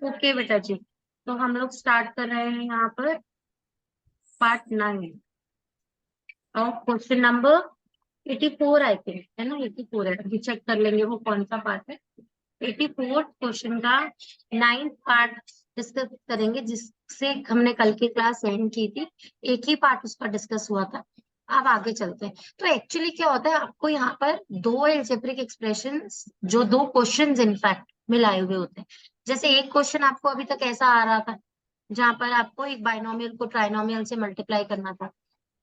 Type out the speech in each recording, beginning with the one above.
Okay बेटा जी, तो हम लोग स्टार्ट कर रहे हैं यहाँ पर पार्ट 9 और क्वेश्चन नंबर 84 आई थिंक, है ना? 84 है, अभी चेक कर लेंगे वो कौन सा पार्ट है। 84 क्वेश्चन का 9th पार्ट डिस्कस करेंगे, जिससे हमने कल की क्लास एंड की थी। एक ही पार्ट उसका डिस्कस हुआ था। अब आगे चलते हैं। तो एक्चुअली क्या होता है, आपको यहाँ पर दो एल्जेब्रिक एक्सप्रेशंस, जो दो क्वेश्चंस इनफैक्ट मिलाए हुए होते हैं। जैसे एक क्वेश्चन आपको अभी तक ऐसा आ रहा था, जहां पर आपको एक बाइनोमियल को ट्राइनोमियल से मल्टीप्लाई करना था,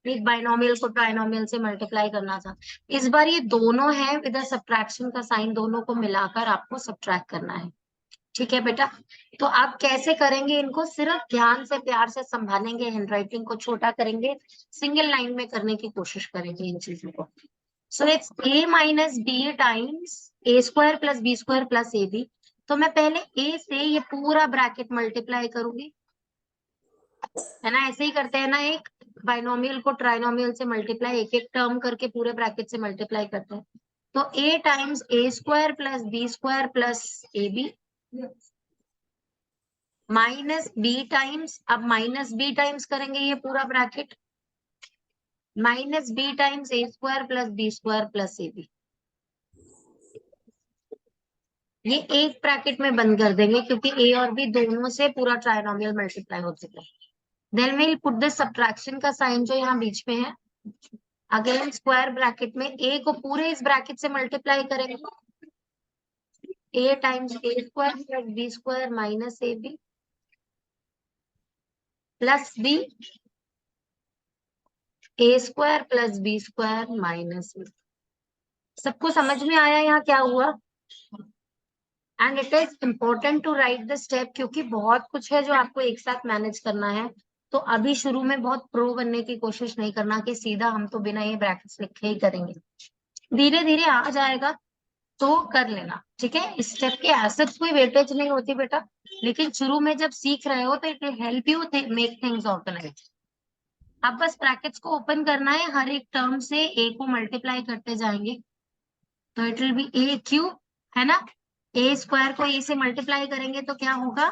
एक बाइनोमियल को ट्राइनोमियल से मल्टीप्लाई करना था। इस बार ये दोनों है विद सब्ट्रैक्शन का साइन, दोनों को मिलाकर आपको सब्ट्रैक्ट करना है। ठीक है बेटा? तो आप कैसे करेंगे इनको, सिर्फ ध्यान से प्यार से संभालेंगे, हैंडराइटिंग को छोटा करेंगे, सिंगल लाइन में करने की कोशिश करेंगे इन चीजों को। So it's a minus B times A square plus B square plus A B. तो मैं पहले a से ये पूरा ब्रैकेट मल्टीप्लाई करूंगी, है ना? ऐसे ही करते हैं ना, एक बाइनोमियल को ट्राइनोमियल से मल्टीप्लाई, एक एक टर्म करके पूरे ब्रैकेट से मल्टीप्लाई करते हैं। तो a times A square plus B square plus A B minus B times, अब माइनस बी टाइम्स करेंगे ये पूरा bracket, minus B times A square plus B square plus A B. ये एक ब्रैकेट में बंद कर देंगे, क्योंकि ए और बी दोनों से पूरा ट्राइनोमियल मल्टीप्लाई हो चुका है। Then will put the subtraction का साइन जो यहाँ बीच में है, अगेन स्क्वायर ब्रैकेट में ए को पूरे इस ब्रैकेट से मल्टीप्लाई करेंगे, a times A square plus B square minus A b plus B, A square plus B square minus b. सबको समझ में आया यहाँ क्या हुआ? And it is important to write the step, क्योंकि बहुत कुछ है जो आपको एक साथ मैनेज करना है। तो अभी शुरू में बहुत प्रो बनने की कोशिश नहीं करना कि सीधा हम तो बिना ये ब्रैकेट्स लिखे ही करेंगे। धीरे धीरे आ जाएगा तो कर लेना, ठीक है? इस स्टेप के एसेट्स कोई वेटेज नहीं होती बेटा, लेकिन शुरू में जब सीख रहे हो तो it will help you make things organise. अब बस ब्रैकेट्स को ओपन करना है, हर एक टर्म से ए को मल्टीप्लाई करते जाएंगे, तो it will be A cube, है ना? ए स्क्वायर को ए से मल्टीप्लाई करेंगे तो क्या होगा,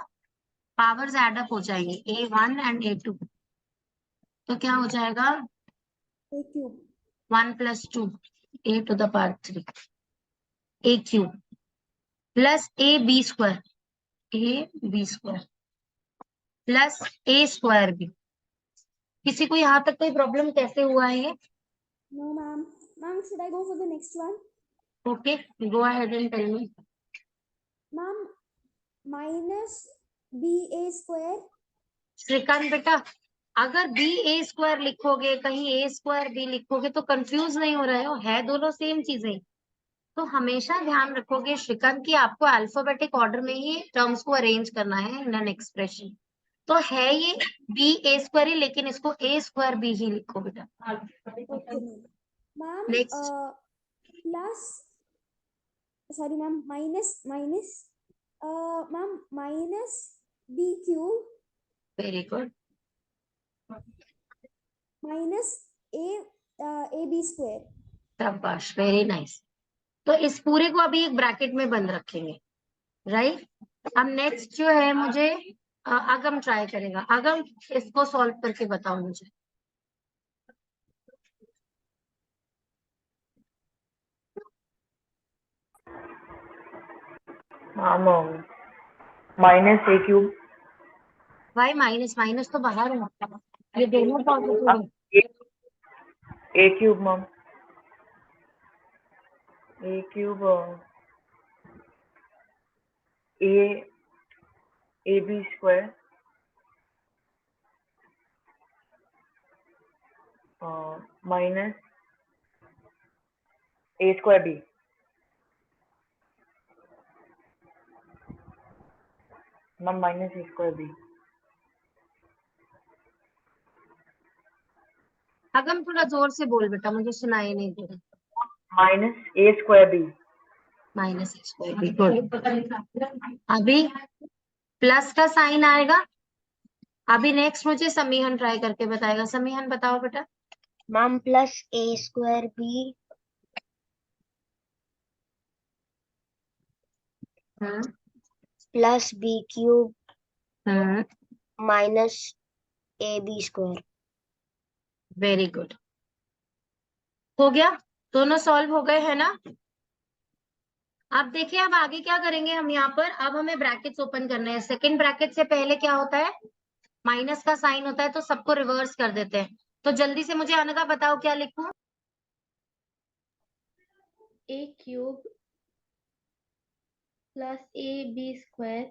पावर्स एड अप हो जाएंगे, A1 एंड A2। तो क्या हो जाएगा, a cube 1 + 2 a to the power 3 a cube plus a b square plus a square b। किसी को यहाँ तक कोई प्रॉब्लम कैसे हुआ है ये? No ma'am. Ma'am should I go for the next one? Okay, go ahead and tell me. Ma'am minus B A square. Shrikant बेटा, अगर बी ए स्क्वायर लिखोगे, कहीं ए स्क्वायर बी लिखोगे तो कंफ्यूज नहीं हो रहे हो, है दोनों सेम चीजें। तो हमेशा ध्यान रखोगे श्रीकांत की आपको अल्फाबेटिक ऑर्डर में ही टर्म्स को अरेंज करना है इन एन एक्सप्रेशन। तो है ये बी ए स्क्वायर ही, लेकिन इसको ए स्क्वायर बी ही लिखो बेटा। Okay ma'am. Ma'am next, plus, sorry ma'am, minus minus ma'am minus B cube very good, minus A B square. शाबाश, वेरी नाइस। तो इस पूरे को अभी एक ब्रैकेट में बंद रखेंगे, राइट? अब नेक्स्ट जो है मुझे अगम ट्राई करेगा। अगम, इसको सॉल्व करके बताओ मुझे। Minus a cube. भाई माइनस माइनस तो बाहर है, ये दोनों पॉजिटिव है। A cube ma'am, a cube a B square minus a square b. Ma'am minus a square b. Agam थोड़ा जोर से बोल बेटा, मुझे सुनाई नहीं दे रहा। Minus a square B. Minus a square B, good. अभी प्लस का साइन आएगा। अभी नेक्स्ट मुझे समीहन ट्राई करके बताएगा। समीहन बताओ बेटा। Ma'am plus A square B plus B cube hmm, minus A B square. Very good. हो गया, दोनों सॉल्व हो गए है ना। अब देखिए अब आगे क्या करेंगे हम यहाँ पर। अब हमें ब्रैकेट्स ओपन करने हैं। सेकंड ब्रैकेट से पहले क्या होता है, माइनस का साइन होता है, तो सबको रिवर्स कर देते हैं। तो जल्दी से मुझे अनघा बताओ क्या लिखूं। a cube plus a b square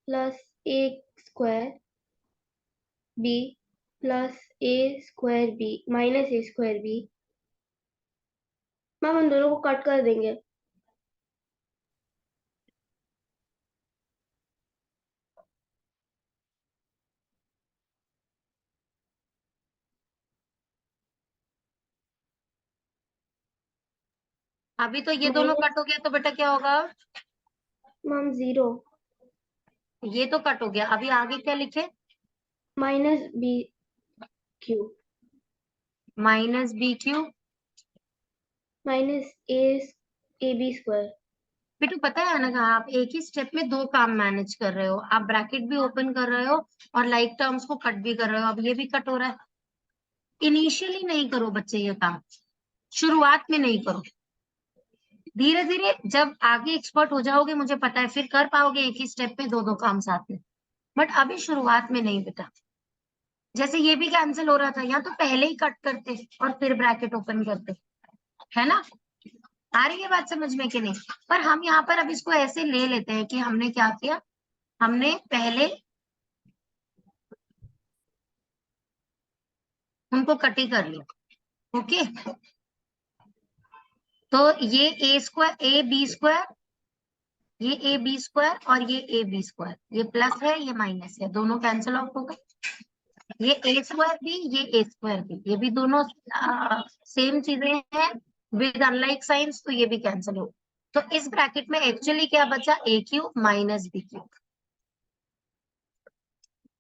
plus a square b plus a square b minus a square b। Ma'am उन दोनों को कट कर देंगे। अभी तो ये दोनों कट हो गया, तो बेटा क्या होगा, मैम 0 ये तो कट हो गया। अभी आगे क्या लिखे, minus b cube minus B cube. Minus a b square. बेटू पता है अनघा, आप एक ही स्टेप में दो काम मैनेज कर रहे हो। आप ब्रैकेट भी ओपन कर रहे हो और लाइक टर्म्स को कट भी कर रहे हो। अब ये भी कट हो रहा है। इनिशियली नहीं करो बच्चे ये काम, शुरुआत में नहीं करो। धीरे धीरे जब आगे एक्सपर्ट हो जाओगे, मुझे पता है फिर कर पाओगे एक ही स्टेप में दो दो काम साथ में। बट अभी शुरुआत में नहीं बेटा। जैसे ये भी कैंसिल हो रहा था, या तो पहले ही कट करते और फिर ब्रैकेट ओपन करते, है ना। आ रही है बात समझ में कि नहीं। पर हम यहाँ पर अब इसको ऐसे ले लेते हैं कि हमने क्या किया, हमने पहले उनको कट ही कर लिया। ओके, तो ये ए स्क्वायर, ए बी स्क्वायर, ये ए बी स्क्वायर और ये ए बी स्क्वायर, ये प्लस है ये माइनस है, दोनों कैंसिल ऑफ हो गए। ये ए स्क्वायर भी, ये ए स्क्वायर भी, ये भी दोनों सेम चीजें हैं विद अनलाइक साइंस, तो ये भी कैंसिल हो। तो इस ब्रैकेट में एक्चुअली क्या बचा, ए क्यूब माइनस बी क्यूब।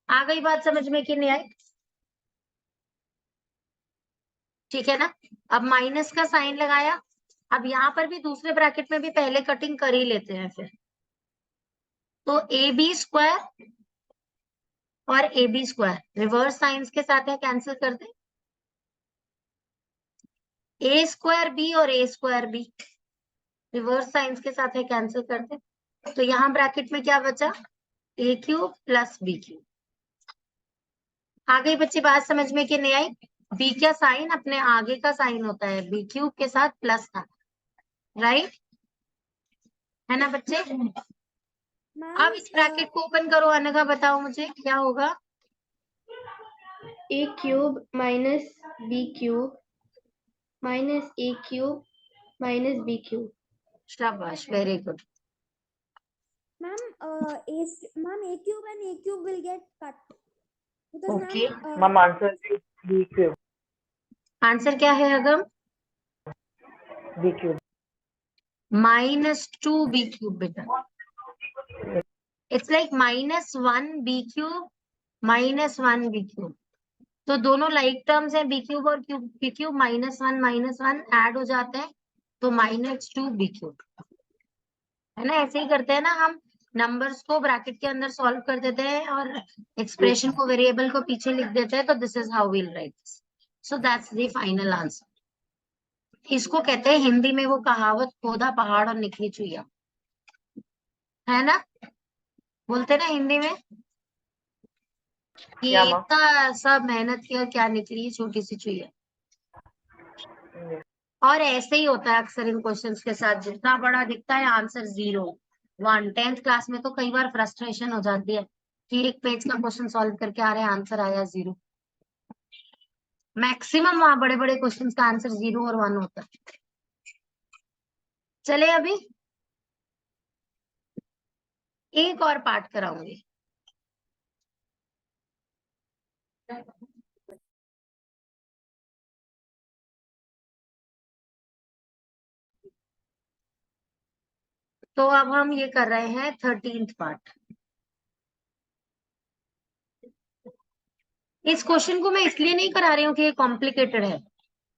आ गई बात समझ में कि नहीं आई। ठीक है ना। अब माइनस का साइन लगाया। अब यहाँ पर भी दूसरे ब्रैकेट में भी पहले कटिंग कर ही लेते हैं फिर। तो ए बी स्क्वायर और A B square reverse signs के साथ है, कैंसिल कर दे। ए स्क्वायर बी और ए स्क्वायर बी रिवर्स साइंस के साथ है, कैंसिल कर दे। तो यहाँ ब्रैकेट में क्या बचा, ए क्यूब प्लस बी क्यूब। आ गई बच्चे बात समझ में कि नहीं आई। बी का साइन अपने आगे का साइन होता है, बी क्यूब के साथ प्लस का, राइट है ना बच्चे। अब इस ब्रैकेट को ओपन करो अनघा, बताओ मुझे क्या होगा। a cube minus b cube minus a cube minus b cube. शाबाश, very good. Ma'am, a cube and a cube will get cut because Okay. ma'am, Ma'am, answer is B cube. Answer क्या है Agam, B cube. Minus two b cube बेटा। It's like minus one b cube minus one b cube. तो दोनों like terms हैं, b cube और cube, b cube minus one add हो जाते हैं, तो माइनस टू बी क्यूब, है ना। ऐसे ही करते हैं ना हम, नंबर्स को ब्रैकेट के अंदर सॉल्व कर देते हैं और एक्सप्रेशन को, वेरिएबल को पीछे लिख देते हैं। तो this is how we'll write this. So that's the final answer. इसको कहते हैं हिंदी में वो कहावत, खोदा पहाड़ और निकली चुईया, है ना। बोलते हैं ना हिंदी में कि क्या माँ? इतना सब मेहनत किया, क्या निकली छोटी सी चुईया। Yes. और ऐसे ही होता है अक्सर इन क्वेश्चंस के साथ, जितना बड़ा दिखता है आंसर 0 1। 10th क्लास में तो कई बार फ्रस्ट्रेशन हो जाती है कि एक पेज का क्वेश्चन सॉल्व करके आ रहे हैं, आंसर आया 0। मैक्सिमम वहां बड़े बड़े क्वेश्चंस का आंसर 0 और 1 होता है। चले अभी एक और पार्ट कराऊंगी। तो अब हम ये कर रहे हैं 13th पार्ट। इस क्वेश्चन को मैं इसलिए नहीं करा रही हूँ कि ये कॉम्प्लिकेटेड है।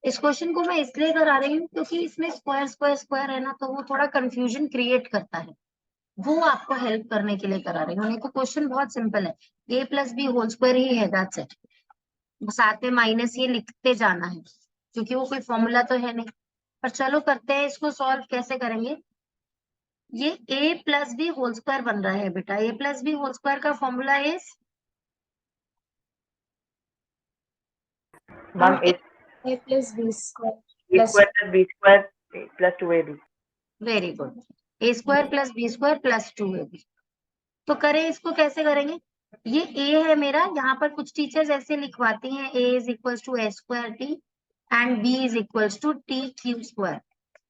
इस क्वेश्चन को मैं इसलिए करा रही हूँ क्योंकि इसमें स्क्वायर स्क्वायर स्क्वायर है ना, तो वो थोड़ा कंफ्यूजन क्रिएट करता है। वो आपको हेल्प करने के लिए करा रही हूँ, नहीं तो क्वेश्चन बहुत सिंपल है, a plus B whole square ही है, दैट्स इट। साथ में माइनस ये लिखते जाना है, क्योंकि वो कोई फॉर्मूला तो है नहीं। पर चलो करते हैं इसको सॉल्व, कैसे करेंगे। ये a plus B whole square बन रहा है बेटा, a plus B whole square का formula is ma'am A plus B square a plus square plus b square plus 2ab. Very good, a square plus B square plus 2ab। तो करें इसको, कैसे करेंगे। ये a है मेरा, यहाँ पर कुछ टीचर्स ऐसे लिखवाती हैं a is equals to A square T and b is equals to T Q square.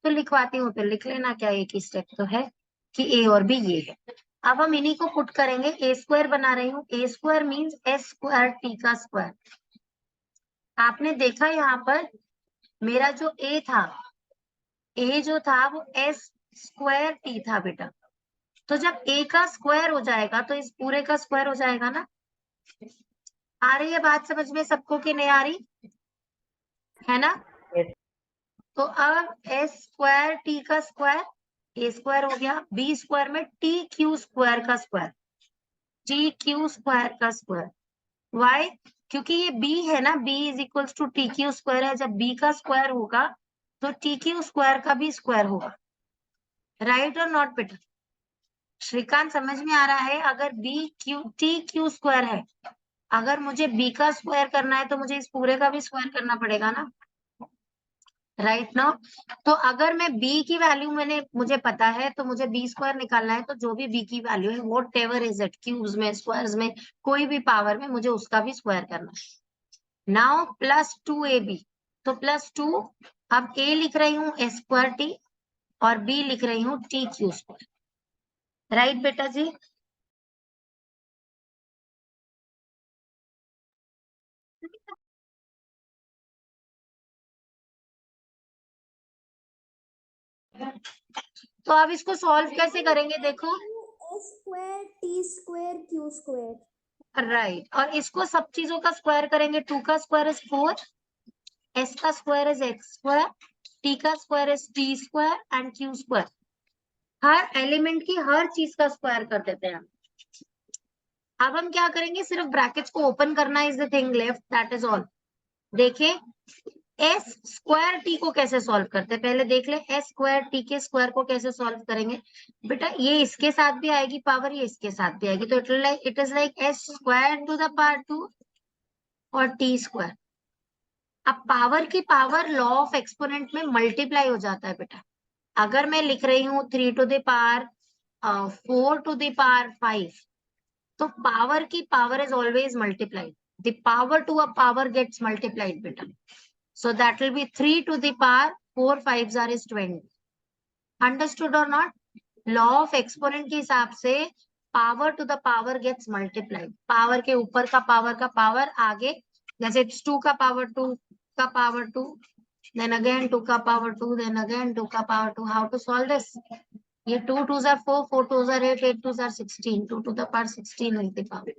तो लिखवाती हूँ, तो लिख लेना, क्या एक ही स्टेप तो है कि a और b ये है। अब हम इन्हीं को पुट करेंगे, ए स्क्वायर बना रही हूँ, a square means s square T का स्क्वायर। आपने देखा यहाँ पर मेरा जो a था, a जो था वो एस स्क्वायर टी था बेटा। तो जब a का स्क्वायर हो जाएगा तो इस पूरे का स्क्वायर हो जाएगा ना। आ रही है बात समझ में सबको कि नहीं आ रही है ना। Yes. तो अब एस स्क्वायर टी का स्क्वायर, ए स्क्वायर हो गया, बी स्क्वायर में टी क्यू स्क्वायर का स्क्वायर, टी क्यू स्क्वायर का स्क्वायर। वाई, क्योंकि ये b है ना, b is equals to T Q square है, जब b का स्क्वायर होगा तो टी क्यू स्क्वायर का भी स्क्वायर होगा, राइट और नॉट बेटा। श्रीकांत समझ में आ रहा है, अगर b Q T Q square है, अगर मुझे b का स्क्वायर करना है तो मुझे इस पूरे का भी स्क्वायर करना पड़ेगा ना, राइट ना। तो अगर मैं b की वैल्यू मुझे पता है तो मुझे b स्क्वायर निकालना है, तो जो भी b की वैल्यू है what ever is it, cubes में स्क्वायर्स में कोई भी पावर में, मुझे उसका भी स्क्वायर करना है। नाउ प्लस 2ab, तो प्लस 2, अब a लिख रही हूँ एस स्क्वायर टी और b लिख रही हूँ टी क्यू स्क्वायर, राइट बेटा जी। तो अब इसको सॉल्व कैसे करेंगे देखो, s square t square q square. Right, और इसको सब चीजों का स्क्वायर करेंगे, 2 का स्क्वायर इज 4, एस का square is x square, T का square is t square and q square. हर एलिमेंट की हर चीज का स्क्वायर कर देते हैं। अब हम क्या करेंगे, सिर्फ ब्रैकेट्स को ओपन करना is the thing left, that is all. देखें एस स्क्वायर टी को कैसे सॉल्व करते हैं, पहले देख ले एस स्क्वायर टी के स्क्वायर को कैसे सॉल्व करेंगे। बेटा ये इसके साथ भी आएगी पावर, ये इसके साथ भी आएगी, तो it is like S square to the power 2 और टी स्क्वायर। अब पावर की पावर लॉ ऑफ एक्सपोनेंट में मल्टीप्लाई हो जाता है बेटा। अगर मैं लिख रही हूँ 3 to the power 4 to the power 5, तो पावर की power is always multiplied, the power to a power gets multiplied बेटा। So that will be 3 to the power 4 5s are is 20. Understood or not? Law of exponent के हिसाब से power to the power gets multiplied. Power के ऊपर का power आगे, जैसे 2 का power 2 का power 2, then again 2 का power 2, then again 2 का power 2. How to solve this? ये 2 2s are 4, 4 2s are 8, 8 2s are 16, 2 to the power 16 is the power.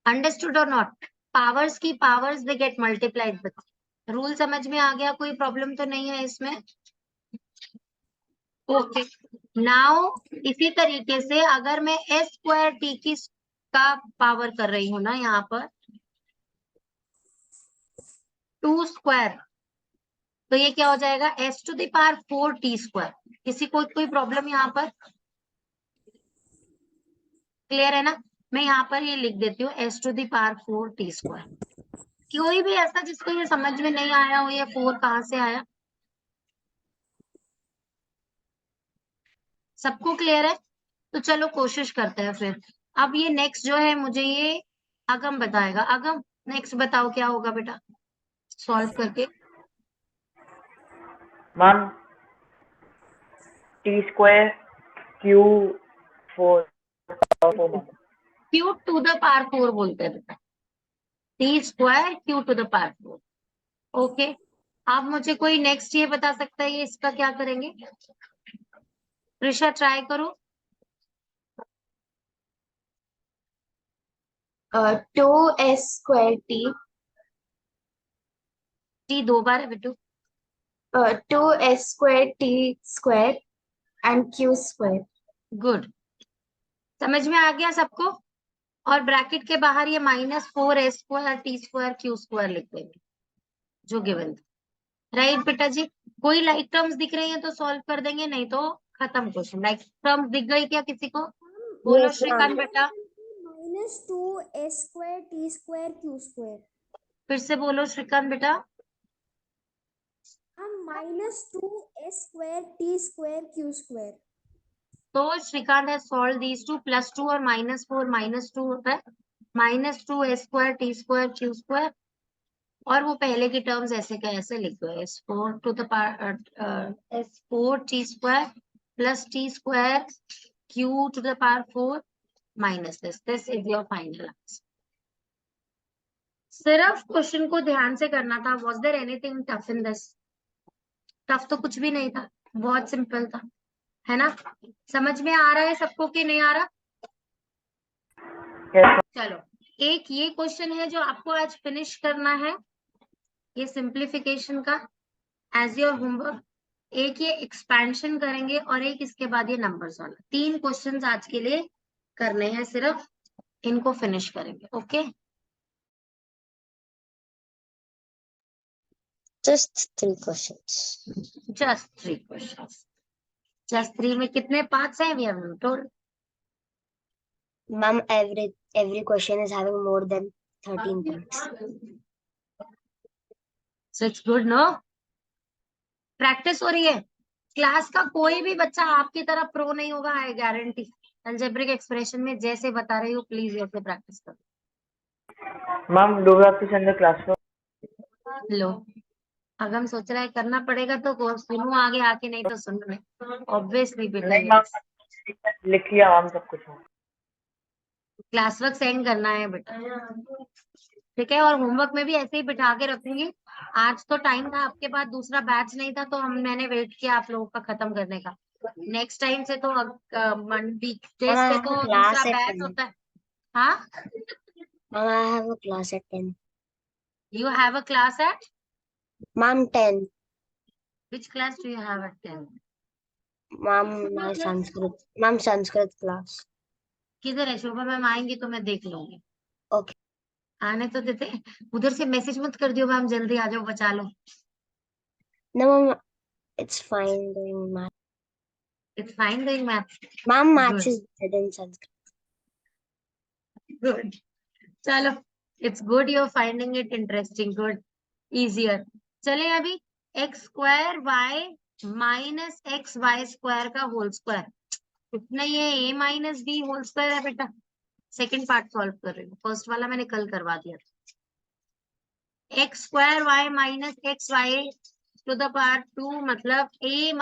Understood or not? Powers की powers they get multiplied with. Rule समझ में आ गया, कोई problem तो नहीं है इसमें। ओके, नाउ इसी तरीके से अगर मैं एस स्क्वायर टी की का पावर कर रही हूँ ना यहाँ पर 2 स्क्वायर, तो ये क्या हो जाएगा S to the power 4 T square. किसी को कोई प्रॉब्लम यहाँ पर, क्लियर है ना। मैं यहाँ पर ये लिख देती हूँ S to the power 4 T square. कोई भी ऐसा जिसको ये समझ में नहीं आया हो, ये 4 कहाँ से आया, सबको क्लियर है। तो चलो कोशिश करते हैं फिर। अब ये नेक्स्ट जो है मुझे ये अगम बताएगा। अगम नेक्स्ट बताओ क्या होगा बेटा सॉल्व करके। Ma'am t square q 4 Q to the power 4 बोलते हैं बेटा, T square Q to the power 4। Okay, अब मुझे कोई नेक्स्ट ये बता सकता है ये इसका क्या करेंगे। ऋषा ट्राई करो। 2s square t, टी 2 बार है बेटू, 2s square t square and q square. Good, समझ में आ गया सबको। और ब्रैकेट के बाहर ये -4s²t² q² लिख देंगे जो गिवन था। राइट बेटा जी, कोई लाइक टर्म्स दिख रही है तो सॉल्व कर देंगे, नहीं तो खत्म क्वेश्चन। लाइक टर्म्स दिख गई क्या किसी को? बोलो Yes, श्रीकांत बेटा, -2s²t²q². फिर से बोलो श्रीकांत बेटा। -2s²t²q². तो श्रीकांत है सॉल्व दीज टू, +2 और -4 -2 होता है, -2s²t²q²। और वो पहले की टर्म्स ऐसे का ऐसे लिख दो, s4t² + t²q⁴ -this is your final answer. सिर्फ क्वेश्चन को ध्यान से करना था। Was there anything tough in this? Tough तो कुछ भी नहीं था, बहुत सिंपल था, है ना? समझ में आ रहा है सबको कि नहीं आ रहा? Yes, चलो, एक ये क्वेश्चन है जो आपको आज फिनिश करना है, ये सिंप्लीफिकेशन का एज योर होमवर्क। एक ये एक्सपेंशन करेंगे और एक इसके बाद ये नंबर्स वाला। 3 क्वेश्चंस आज के लिए करने हैं, सिर्फ इनको फिनिश करेंगे। Okay, Just 3 questions. Just 3 questions. Just 3 में कितने पार्ट्स हैं? We have told. Ma'am, every question is having more than 13 parts. So it's good, no? Practice हो रही है। क्लास का कोई भी बच्चा आपकी तरह प्रो नहीं होगा, आई गारंटी। अलजेब्रिक एक्सप्रेशन में जैसे बता रही हूँ, प्लीज ऐसे प्रैक्टिस करो। ma'am, do we have to send the classwork? लो, अगम सोच रहा है करना पड़ेगा तो सुनू आगे आके, नहीं तो सुन ले। ऑब्वियसली बेटा, नहीं मैम, लिख लिया मैम सब कुछ। क्लास वर्क सेंड करना है बेटा, ठीक है? और होमवर्क में भी ऐसे ही बिठा के रखूंगी। आज तो टाइम था, आपके पास दूसरा बैच नहीं था, तो मैंने वेट किया आप लोगों का खत्म करने का। नेक्स्ट टाइम से तो मंडे पे Ma'am, I have तो a दूसरा class at बैच 10. होता है। हाँ, Ma'am, I have a class at 10. You have a class at Ma'am, 10. Which class do you have at 10? Ma'am, my Sanskrit. Ma'am, Sanskrit class. किधर है? शोभा ma'am आएंगी तो मैं देख लूंगी। Okay. आने तो देते। उधर से मैसेज मत कर दियो मैम, जल्दी आ जाओ, बचा लो। No, ma'am, it's fine doing math. It's fine doing math. Ma'am, maths Good. is better than Sanskrit. Good, चलो, it's good, you are finding it interesting, good, easier. चले अभी x² y -xy² का whole square, उतना ये a - b whole square है बेटा। Second part solve कर रही हूँ, फर्स्ट वाला मैंने कल करवा दिया था। x² y -xy⁴ मतलब a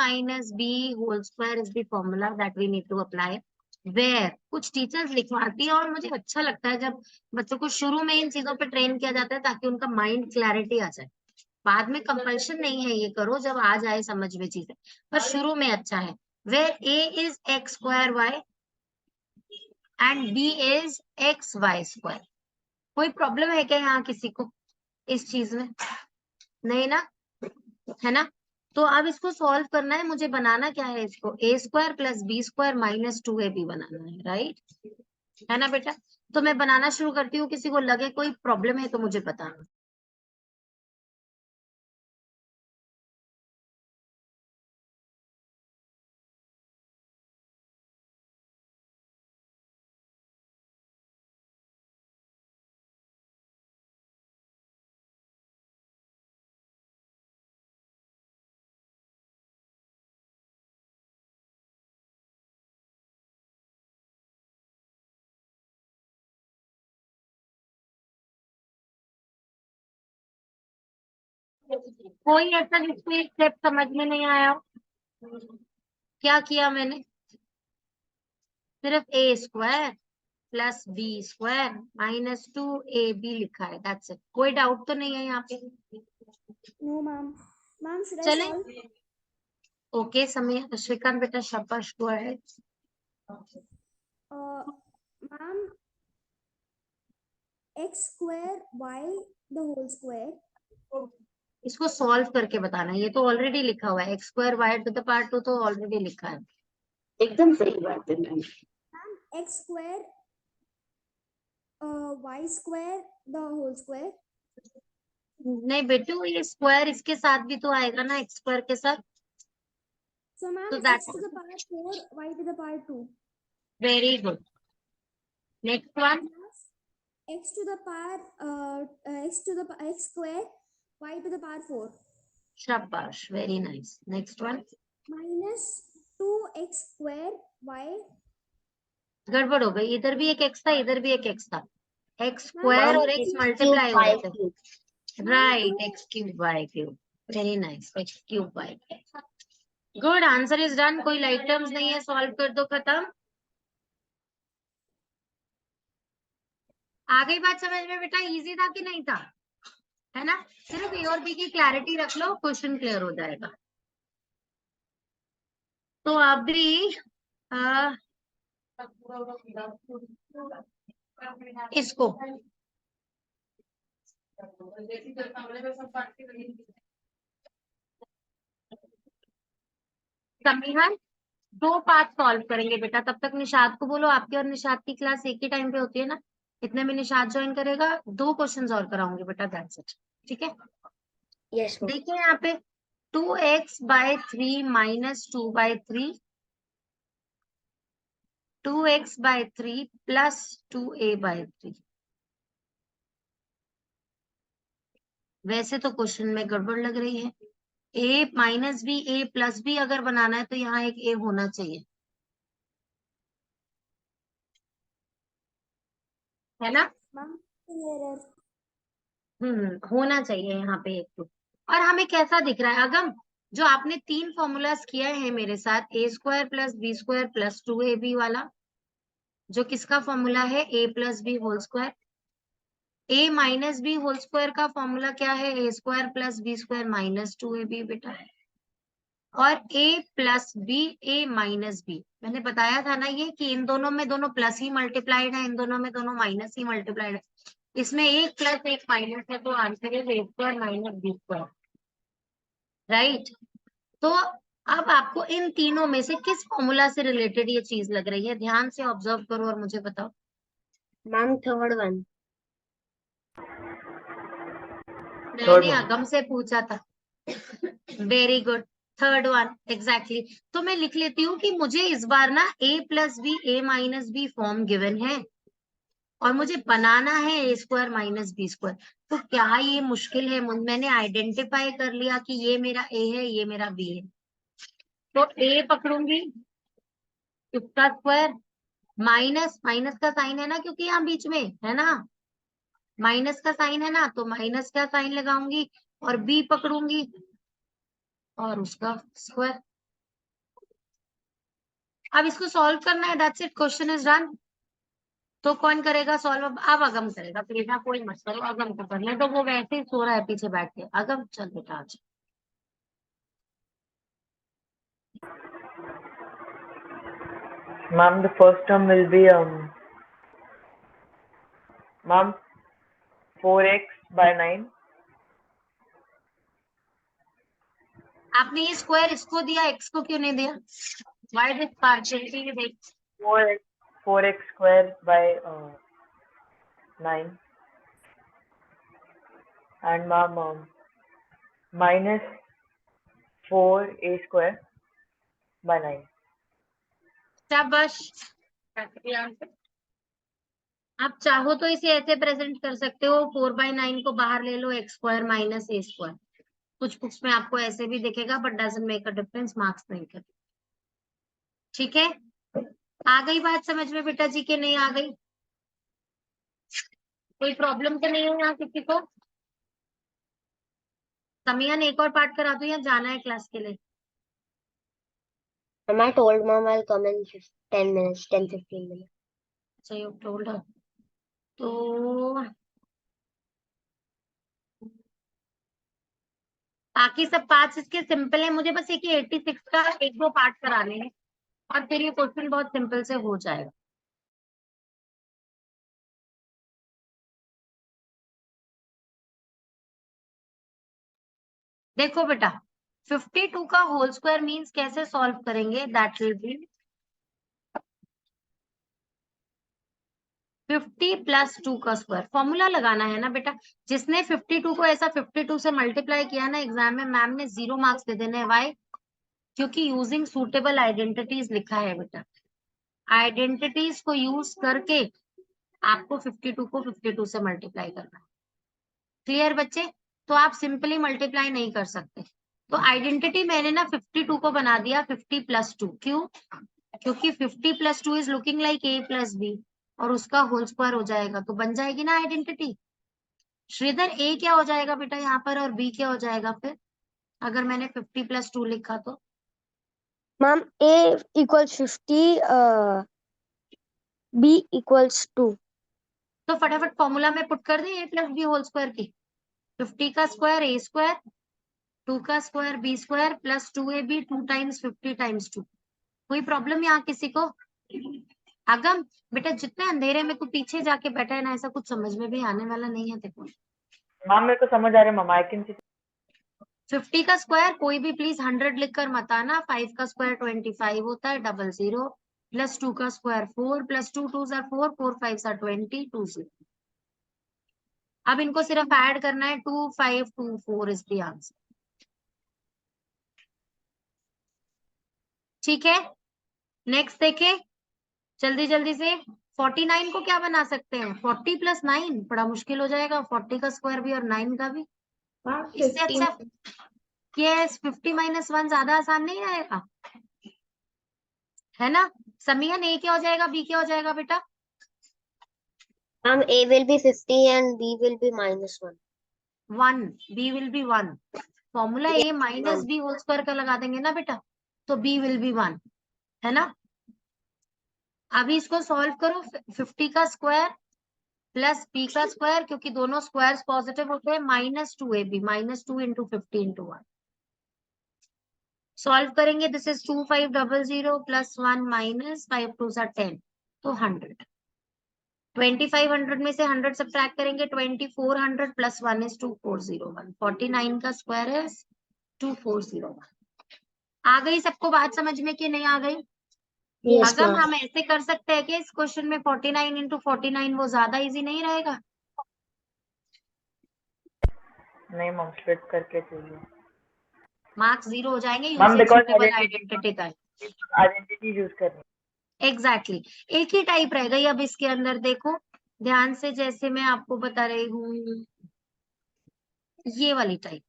- b whole square is the formula that we need to apply. Where कुछ टीचर्स लिखवाती है, और मुझे अच्छा लगता है जब बच्चों को शुरू में इन चीजों पे ट्रेन किया जाता है, ताकि उनका माइंड क्लैरिटी आ जाए। बाद में कंपल्शन नहीं है, ये करो जब आ जाए समझ में चीजें, पर शुरू में अच्छा है। Where a is x² y and b is xy²। कोई प्रॉब्लम है क्या यहाँ किसी को इस चीज में? नहीं ना, है ना? तो अब इसको सॉल्व करना है मुझे। बनाना क्या है इसको? a² + b² - 2ab बनाना है, राइट? है ना बेटा? तो मैं बनाना शुरू करती हूँ, किसी को लगे कोई प्रॉब्लम है तो मुझे बताना। कोई ऐसा जिसको स्टेप समझ में नहीं आया हो? क्या किया मैंने? सिर्फ a² + b² - 2ab लिखा है, दैट्स इट। कोई डाउट तो नहीं है यहाँ पे? No, ma'am. Ma'am, should I चले, solve? ओके समय श्रीकांत बेटा शाबाश, go ahead. Ma'am, x² y the whole square. इसको सॉल्व करके बताना है, ये तो ऑलरेडी लिखा हुआ है। x² y⁴ तो ऑलरेडी लिखा है। एकदम सही बात है ma'am. Ma'am x square y square the whole square. नहीं बेटू, ये स्क्वायर इसके साथ भी तो आएगा ना, एक्स स्क्वायर के साथ। So ma'am, So that x to the power 4, y to the power 2. very good. Next one. Plus x to the power x to the x square y to the power 4 शाबाश, very nice. Next one. minus 2x square y. गड़बड़ हो गई, इधर भी एक X था, इधर भी एक एक्स था। एक्स स्क्वायर मैम और एक्स x मल्टीप्लाई क्यूब हो y रहे थे। Cube. Right, X cube Y cube, very nice, X cube Y cube. Good, answer is done. कोई लाइक टर्म्स नहीं है, सॉल्व कर दो, खत्म। आ गई बात समझ में बेटा? इजी था कि नहीं था? है ना? सिर्फ ए और बी की क्लैरिटी रख लो, क्वेश्चन क्लियर हो जाएगा। तो अभी इसको समीहन, 2 पार्ट सॉल्व करेंगे बेटा। तब तक निशात को बोलो, आपकी और निशात की क्लास एक ही टाइम पे होती है ना, इतने में निशात ज्वाइन करेगा, 2 क्वेश्चन और कराऊंगी बेटा, दैट्स इट। ठीक है? Yes ma'am. देखिए यहाँ पे 2x/3 minus 2/3, 2x/3 plus 2a/3। वैसे तो क्वेश्चन में गड़बड़ लग रही है। a minus B, a plus B अगर बनाना है तो यहाँ एक a होना चाहिए, है ना? Ma'am, error. होना चाहिए यहाँ पे एक तो। और हमें कैसा दिख रहा है अगम? जो आपने 3 फॉर्मूलाज किया है मेरे साथ, a² plus b² plus 2ab वाला, जो किसका फॉर्मूला है? a+ b whole square. a minus B whole square का फॉर्मूला क्या है? a² plus b² minus 2ab बेटा। और a plus B, a minus B, मैंने बताया था ना ये कि इन दोनों में दोनों प्लस ही मल्टीप्लाइड है, इन दोनों में दोनों माइनस ही मल्टीप्लाइड है। इसमें एक प्लस एक माइनस है, तो आंसर है a² माइनस b²। राइट? तो अब आपको इन तीनों में से किस फॉर्मूला से रिलेटेड ये चीज लग रही है? ध्यान से ऑब्जर्व करो और मुझे बताओ। Ma'am third one. मैंने अगम से पूछा था। Very good, third one exactly. तो मैं लिख लेती हूँ कि मुझे इस बार ना a+ b, a- b form given है और मुझे बनाना है a² माइनस b²। तो क्या ये मुश्किल है? मैंने आइडेंटिफाई कर लिया कि ये मेरा a है, ये मेरा b है। तो a पकड़ूंगी, इसका स्क्वायर, माइनस, माइनस का साइन है ना, क्योंकि यहाँ बीच में है ना, माइनस का साइन है ना, तो माइनस का साइन लगाऊंगी और b पकड़ूंगी और उसका स्क्वायर। अब इसको सॉल्व करना है, that's it, question is done. तो कौन करेगा सॉल्व? अब अगम करेगा, प्लीज ना कोई मत करो, अगम को करने तो, वो वैसे ही सो रहा है पीछे बैठ के। अगम चल बेटा आज। Ma'am, the first term will be ma'am 4x/9. आपने ये स्क्वायर इसको दिया, एक्स को क्यों नहीं दिया? Why this partiality? देख, 4x² by 9, and ma'am minus 4a² by 9. शाबाश। आप चाहो तो इसे ऐसे प्रेजेंट कर सकते हो, 4/9 को बाहर ले लो, x² माइनस a²। कुछ बुक्स में आपको ऐसे भी दिखेगा, but doesn't make a difference, marks नहीं कर। ठीक है? आ गई बात समझ में बेटा जी के नहीं आ गई? कोई प्रॉब्लम तो नहीं है यहाँ किसी को? समियन एक और पार्ट करा दूं या जाना है क्लास के लिए? Ma'am, I told mom I'll come in 10 minutes, 10-15 minutes. अच्छा, यू टोल्ड हर। तो बाकी सब पार्ट्स इसके सिंपल है, मुझे बस एक 86 का 1-2 पार्ट कराने हैं और फिर ये क्वेश्चन बहुत सिंपल से हो जाएगा। देखो बेटा, 52 का होल स्क्वायर मीन्स कैसे सॉल्व करेंगे, दैट विल बी 50 प्लस 2 का स्क्वायर। फॉर्मूला लगाना है ना बेटा। जिसने 52 को ऐसा 52 से मल्टीप्लाई किया ना एग्जाम में, मैम ने 0 मार्क्स दे देने। वाई? क्योंकि यूजिंग सूटेबल आइडेंटिटीज लिखा है बेटा। आइडेंटिटीज को यूज करके आपको 52 को 52 से मल्टीप्लाई करना है। क्लियर बच्चे? तो आप सिंपली मल्टीप्लाई नहीं कर सकते। तो आइडेंटिटी मैंने ना 52 को बना दिया 50 प्लस 2। क्यों? क्योंकि 50 plus 2 is looking like a plus b, और उसका होल स्क्वायर हो जाएगा तो बन जाएगी ना आइडेंटिटी। श्रीधर a क्या हो जाएगा बेटा यहाँ पर, और b क्या हो जाएगा फिर अगर मैंने 50 प्लस 2 लिखा तो? Ma'am A equals 50, B equals 2. तो फटाफट फॉर्मूला में पुट कर दें a plus B whole square की। 50 का स्क्वायर a स्क्वायर, 2 का square b square plus 2ab 2 times 50 times 2। कोई प्रॉब्लम यहाँ किसी को? अगम बेटा जितने अंधेरे में तू पीछे जाके बैठा है ना, ऐसा कुछ समझ में भी आने वाला नहीं है देखो। मैम मेरे को समझ आ रहा है मैम, आई कैन सी। 50 का स्क्वायर कोई भी प्लीज 100 लिखकर मत आना। 5 का स्क्वायर 25 होता है, 00 प्लस 2 का स्क्वायर 4 प्लस 2 2 4 4 5 20 20। अब इनको सिर्फ ऐड करना है। 2524 इज द आंसर। ठीक है, नेक्स्ट देखे जल्दी जल्दी से। 49 को क्या बना सकते हैं? 40 प्लस 9 बड़ा मुश्किल हो जाएगा। 40 का स्क्वायर भी और 9 का भी। इससे अच्छा यस 50 माइनस 1 ज्यादा आसान नहीं रहेगा, है ना? समीहन ए क्या हो जाएगा, बी क्या हो जाएगा बेटा? Ma'am, A will be 50 and B will be -1. 1, B will be 1। Formula Yes, A minus ma'am. B whole square का लगा देंगे ना बेटा, तो बी विल बी 1, है ना? अभी इसको सॉल्व करो। 50 का स्क्वायर प्लस बी का स्क्वायर, क्योंकि दोनों स्क्वायर्स पॉजिटिव होते हैं, -2ab -2 इंटू 50 इंटू 1। सॉल्व करेंगे। दिस इज 2500 प्लस 1 माइनस 5 2 10, तो 100। 2500 में से 100 सब्ट्रैक्ट करेंगे, 2400 प्लस 1 इज 2401। 49 का स्क्वायर है 2401। आ गई सबको बात समझ में कि नहीं आ गई? Yes, अगर ma'am. हम ऐसे कर सकते हैं कि इस क्वेश्चन में 49 इंटू 49 वो ज्यादा इजी नहीं रहेगा? नहीं मैम, स्प्लिट करके चाहिए मार्क्स 0 हो जाएंगे ma'am, using because suitable identity का। आइडेंटिटी यूज करनी। एग्जैक्टली एक ही टाइप रहेगा ये। अब इसके अंदर देखो ध्यान से, जैसे मैं आपको बता रही हूँ ये वाली टाइप,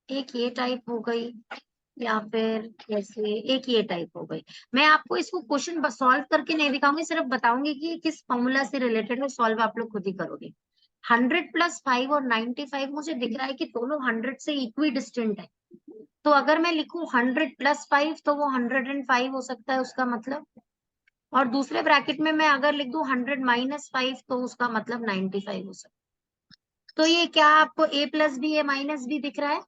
एक ये टाइप हो गई, या फिर जैसे एक ये टाइप हो गई। मैं आपको इसको क्वेश्चन सॉल्व करके नहीं दिखाऊंगी, सिर्फ बताऊंगी कि किस फॉर्मूला से रिलेटेड है। सॉल्व आप लोग खुद ही करोगे। 100 प्लस 5 और 95 मुझे दिख रहा है कि दोनों 100 से इक्वी डिस्टेंट है। तो अगर मैं लिखूं 100 प्लस 5 तो वो 105 हो सकता है उसका मतलब, और दूसरे ब्रैकेट में मैं अगर लिख दूं 100 माइनस 5 तो उसका मतलब 95 हो सकता है। तो ये क्या आपको a plus B A minus B दिख रहा है?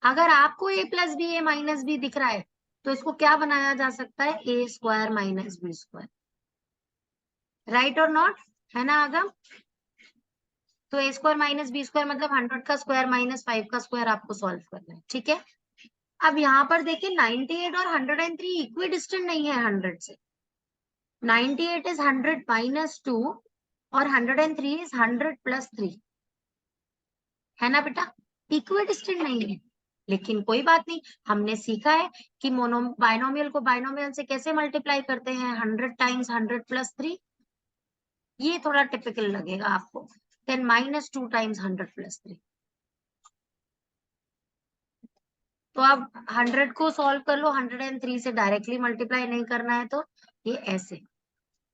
अगर आपको a plus B A minus B दिख रहा है तो इसको क्या बनाया जा सकता है? A square minus b square. Right और नॉट, है ना आगम? तो a square minus b square मतलब 100 का स्क्वायर माइनस 5 का स्क्वायर आपको सॉल्व करना है। ठीक है, अब यहाँ पर देखिए 98 और 103 इक्वी डिस्टेंट नहीं है 100 से। 98 इज 100 माइनस 2 और 103 इज 100 प्लस 3, है ना बेटा? इक्वी डिस्टेंट नहीं है। लेकिन कोई बात नहीं, हमने सीखा है कि बाइनोमियल को बाइनोमियल से कैसे मल्टीप्लाई करते हैं। 100 टाइम्स 100 प्लस 3, ये थोड़ा टिपिकल लगेगा आपको। 10 माइनस 2 टाइम्स 100 प्लस 3। तो अब 100 को सॉल्व कर लो, 103 से डायरेक्टली मल्टीप्लाई नहीं करना है तो ये ऐसे,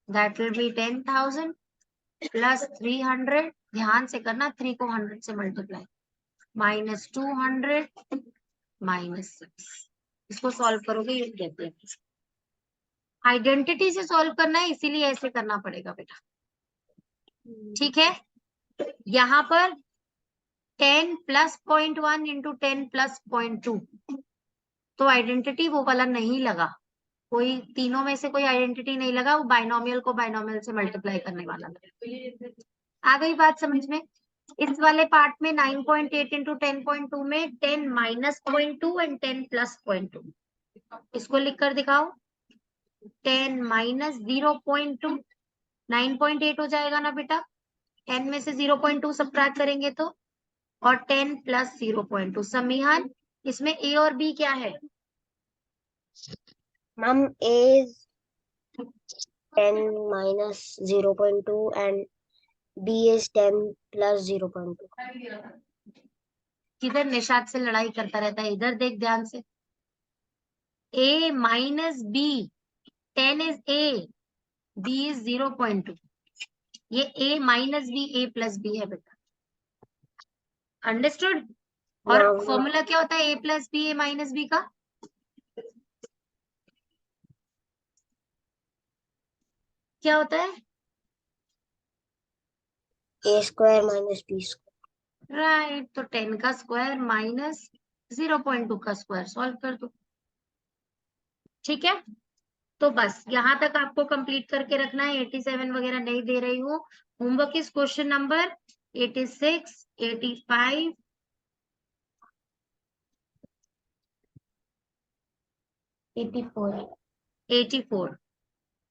दैट विल बी 10,000 प्लस 300। ध्यान से करना, 3 को 100 से मल्टीप्लाई, माइनस 200 माइनस 6। इसको सॉल्व करोगे ये कहते हैं आइडेंटिटी से सॉल्व करना है, इसीलिए ऐसे करना पड़ेगा बेटा। ठीक है, यहाँ पर 10 प्लस 0.1 इंटू 10 प्लस 0.2, तो आइडेंटिटी वो वाला नहीं लगा। कोई तीनों में से कोई आइडेंटिटी नहीं लगा, वो बाइनोमियल को बाइनोमियल से मल्टीप्लाई करने वाला लगा। आ गई बात समझ में? इस वाले पार्ट में 9.8 इंटू 10.2 में 10 माइनस 0.2 एंड 10 प्लस 0.2। इसको लिख कर दिखाओ, 10 माइनस 0.2 9.8 हो जाएगा ना बेटा। 10 में से 0.2 सब्ट्रैक्ट करेंगे तो, और 10 प्लस 0.2। समीहान, इसमें ए और बी क्या है? Ma'am, A is 10 minus 0.2 and B is 10 plus 0.2. किधर निशात से लड़ाई करता रहता है, इधर देख ध्यान से। a minus B, 10 is a, b is 0.2। ये a minus B, a plus B है बेटा। अंडरस्टूड? और Ma'am, फॉर्मूला क्या होता है a plus B, a minus B का? क्या होता है? A square minus B square. Right, तो 10 का स्क्वायर माइनस 0.2 का स्क्वायर सॉल्व कर दो। ठीक है, तो बस यहाँ तक आपको कंप्लीट करके रखना है। 87 वगैरह नहीं दे रही हूँ। Homework is question number 86, 85, 84।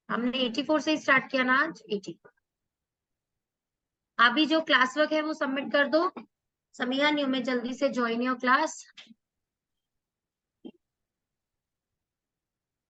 हमने 84 से स्टार्ट किया ना आज, 84। अभी जो क्लास वर्क है वो सबमिट कर दो। समीहा, न्यू में जल्दी से ज्वाइन योर क्लास।